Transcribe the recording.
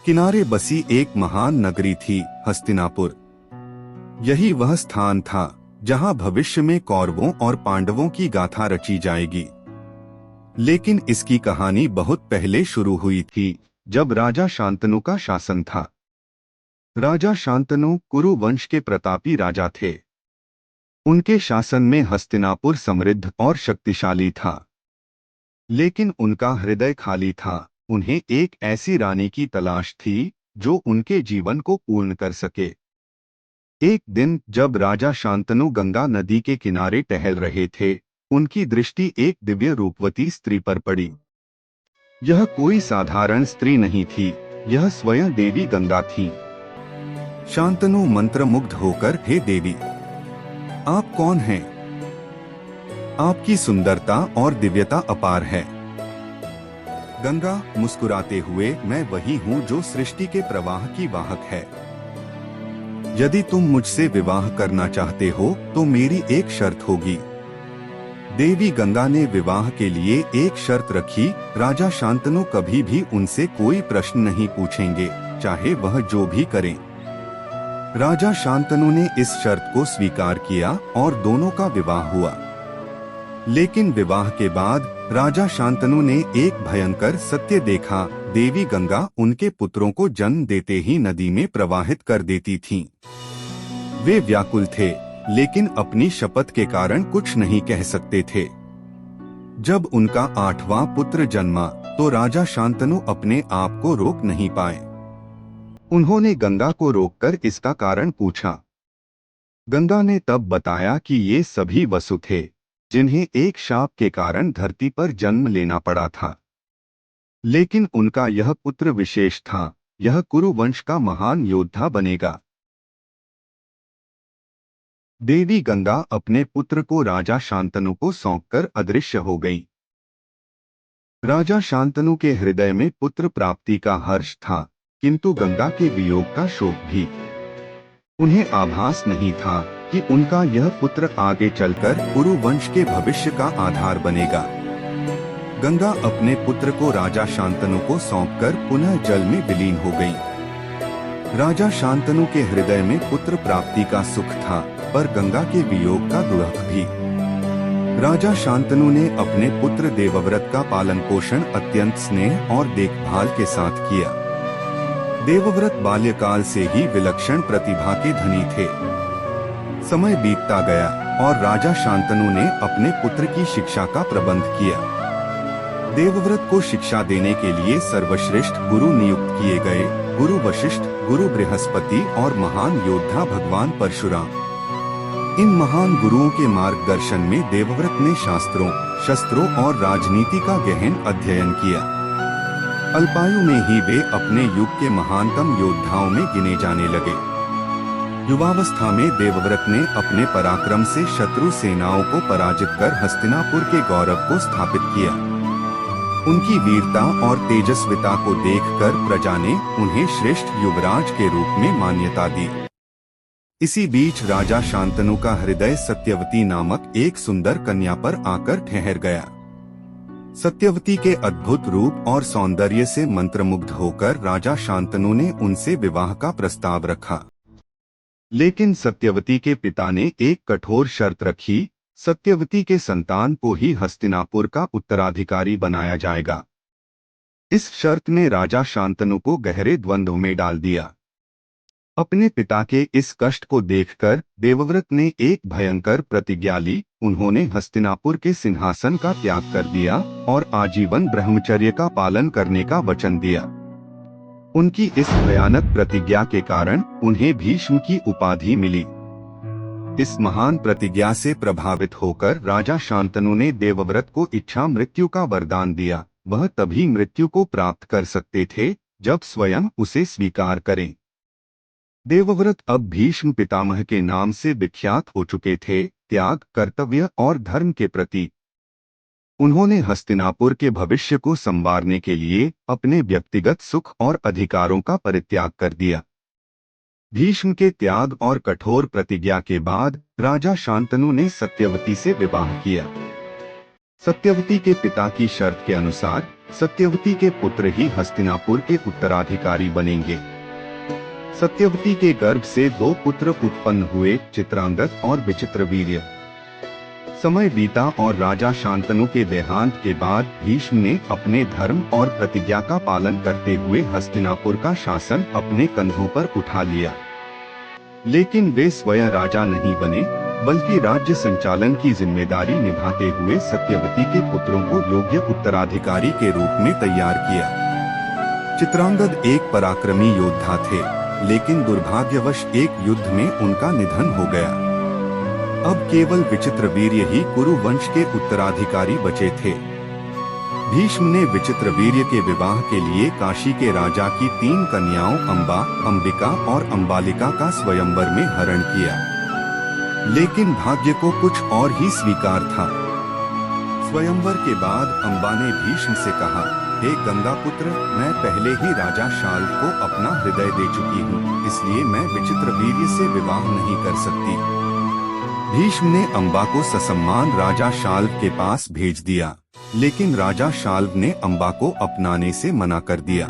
किनारे बसी एक महान नगरी थी, हस्तिनापुर। यही वह स्थान था जहां भविष्य में कौरवों और पांडवों की गाथा रची जाएगी। लेकिन इसकी कहानी बहुत पहले शुरू हुई थी, जब राजा शांतनु का शासन था। राजा शांतनु कुरु वंश के प्रतापी राजा थे। उनके शासन में हस्तिनापुर समृद्ध और शक्तिशाली था, लेकिन उनका हृदय खाली था। उन्हें एक ऐसी रानी की तलाश थी जो उनके जीवन को पूर्ण कर सके। एक दिन जब राजा शांतनु गंगा नदी के किनारे टहल रहे थे, उनकी दृष्टि एक दिव्य रूपवती स्त्री पर पड़ी। यह कोई साधारण स्त्री नहीं थी, यह स्वयं देवी गंगा थी। शांतनु मंत्रमुग्ध होकर, हे देवी, आप कौन हैं? आपकी सुंदरता और दिव्यता अपार है। गंगा मुस्कुराते हुए, मैं वही हूँ जो सृष्टि के प्रवाह की वाहक है। यदि तुम मुझसे विवाह करना चाहते हो तो मेरी एक शर्त होगी। देवी गंगा ने विवाह के लिए एक शर्त रखी, राजा शांतनु कभी भी उनसे कोई प्रश्न नहीं पूछेंगे, चाहे वह जो भी करें। राजा शांतनु ने इस शर्त को स्वीकार किया और दोनों का विवाह हुआ। लेकिन विवाह के बाद राजा शांतनु ने एक भयंकर सत्य देखा। देवी गंगा उनके पुत्रों को जन्म देते ही नदी में प्रवाहित कर देती थीं। वे व्याकुल थे, लेकिन अपनी शपथ के कारण कुछ नहीं कह सकते थे। जब उनका 8वां पुत्र जन्मा तो राजा शांतनु अपने आप को रोक नहीं पाए। उन्होंने गंगा को रोककर इसका कारण पूछा। गंगा ने तब बताया कि ये सभी वसु थे, जिन्हें एक शाप के कारण धरती पर जन्म लेना पड़ा था। लेकिन उनका यह पुत्र विशेष था, यह कुरु वंश का महान योद्धा बनेगा। देवी गंगा अपने पुत्र को राजा शांतनु को सौंपकर अदृश्य हो गई। राजा शांतनु के हृदय में पुत्र प्राप्ति का हर्ष था, किंतु गंगा के वियोग का शोक भी। उन्हें आभास नहीं था कि उनका यह पुत्र आगे चलकर कुरु वंश के भविष्य का आधार बनेगा। गंगा अपने पुत्र को राजा शांतनु को सौंपकर पुनः जल में विलीन हो गई। राजा शांतनु के हृदय में पुत्र प्राप्ति का सुख था, पर गंगा के वियोग का दुख भी। राजा शांतनु ने अपने पुत्र देवव्रत का पालन पोषण अत्यंत स्नेह और देखभाल के साथ किया। देवव्रत बाल्यकाल से ही विलक्षण प्रतिभा के धनी थे। समय बीतता गया और राजा शांतनु ने अपने पुत्र की शिक्षा का प्रबंध किया। देवव्रत को शिक्षा देने के लिए सर्वश्रेष्ठ गुरु नियुक्त किए गए, गुरु वशिष्ठ, गुरु बृहस्पति और महान योद्धा भगवान परशुराम। इन महान गुरुओं के मार्गदर्शन में देवव्रत ने शास्त्रों, शस्त्रों और राजनीति का गहन अध्ययन किया। अल्पायु में ही वे अपने युग के महानतम योद्धाओं में गिने जाने लगे। युवावस्था में देवव्रत ने अपने पराक्रम से शत्रु सेनाओं को पराजित कर हस्तिनापुर के गौरव को स्थापित किया। उनकी वीरता और तेजस्विता को देखकर प्रजा ने उन्हें श्रेष्ठ युवराज के रूप में मान्यता दी। इसी बीच राजा शांतनु का हृदय सत्यवती नामक एक सुंदर कन्या पर आकर ठहर गया। सत्यवती के अद्भुत रूप और सौंदर्य से मंत्रमुग्ध होकर राजा शांतनु ने उनसे विवाह का प्रस्ताव रखा। लेकिन सत्यवती के पिता ने एक कठोर शर्त रखी, सत्यवती के संतान को ही हस्तिनापुर का उत्तराधिकारी बनाया जाएगा। इस शर्त ने राजा शांतनु को गहरे द्वंद्व में डाल दिया। अपने पिता के इस कष्ट को देखकर देवव्रत ने एक भयंकर प्रतिज्ञा ली। उन्होंने हस्तिनापुर के सिंहासन का त्याग कर दिया और आजीवन ब्रह्मचर्य का पालन करने का वचन दिया। उनकी इस भयानक प्रतिज्ञा के कारण उन्हें भीष्म की उपाधि मिली। इस महान प्रतिज्ञा से प्रभावित होकर राजा शांतनु ने देवव्रत को इच्छा मृत्यु का वरदान दिया। वह तभी मृत्यु को प्राप्त कर सकते थे जब स्वयं उसे स्वीकार करें। देवव्रत अब भीष्म पितामह के नाम से विख्यात हो चुके थे, त्याग, कर्तव्य और धर्म के प्रति। उन्होंने हस्तिनापुर के भविष्य को संवारने के लिए अपने व्यक्तिगत सुख और अधिकारों का परित्याग कर दिया। भीष्म के त्याग और कठोर प्रतिज्ञा के बाद राजा शांतनु ने सत्यवती से विवाह किया। सत्यवती के पिता की शर्त के अनुसार सत्यवती के पुत्र ही हस्तिनापुर के उत्तराधिकारी बनेंगे। सत्यवती के गर्भ से 2 पुत्र उत्पन्न हुए, चित्रांगद और विचित्रवीर्य। समय बीता और राजा शांतनु के देहांत के बाद भीष्म ने अपने धर्म और प्रतिज्ञा का पालन करते हुए हस्तिनापुर का शासन अपने कंधों पर उठा लिया। लेकिन वे स्वयं राजा नहीं बने, बल्कि राज्य संचालन की जिम्मेदारी निभाते हुए सत्यवती के पुत्रों को योग्य उत्तराधिकारी के रूप में तैयार किया। चित्रांगद एक पराक्रमी योद्धा थे, लेकिन दुर्भाग्यवश एक युद्ध में उनका निधन हो गया। अब केवल विचित्रवीर्य ही कुरु वंश के उत्तराधिकारी बचे थे। भीष्म ने विचित्रवीर्य के विवाह के लिए काशी के राजा की 3 कन्याओं अंबा, अंबिका और अंबालिका का स्वयंवर में हरण किया। लेकिन भाग्य को कुछ और ही स्वीकार था। स्वयंवर के बाद अंबा ने भीष्म से कहा, हे गंगा पुत्र, मैं पहले ही राजा शाल्व को अपना हृदय दे चुकी हूँ, इसलिए मैं विचित्रवीर्य से विवाह नहीं कर सकती। भीष्म ने अंबा को ससम्मान राजा शाल्व के पास भेज दिया, लेकिन राजा शाल्व ने अंबा को अपनाने से मना कर दिया।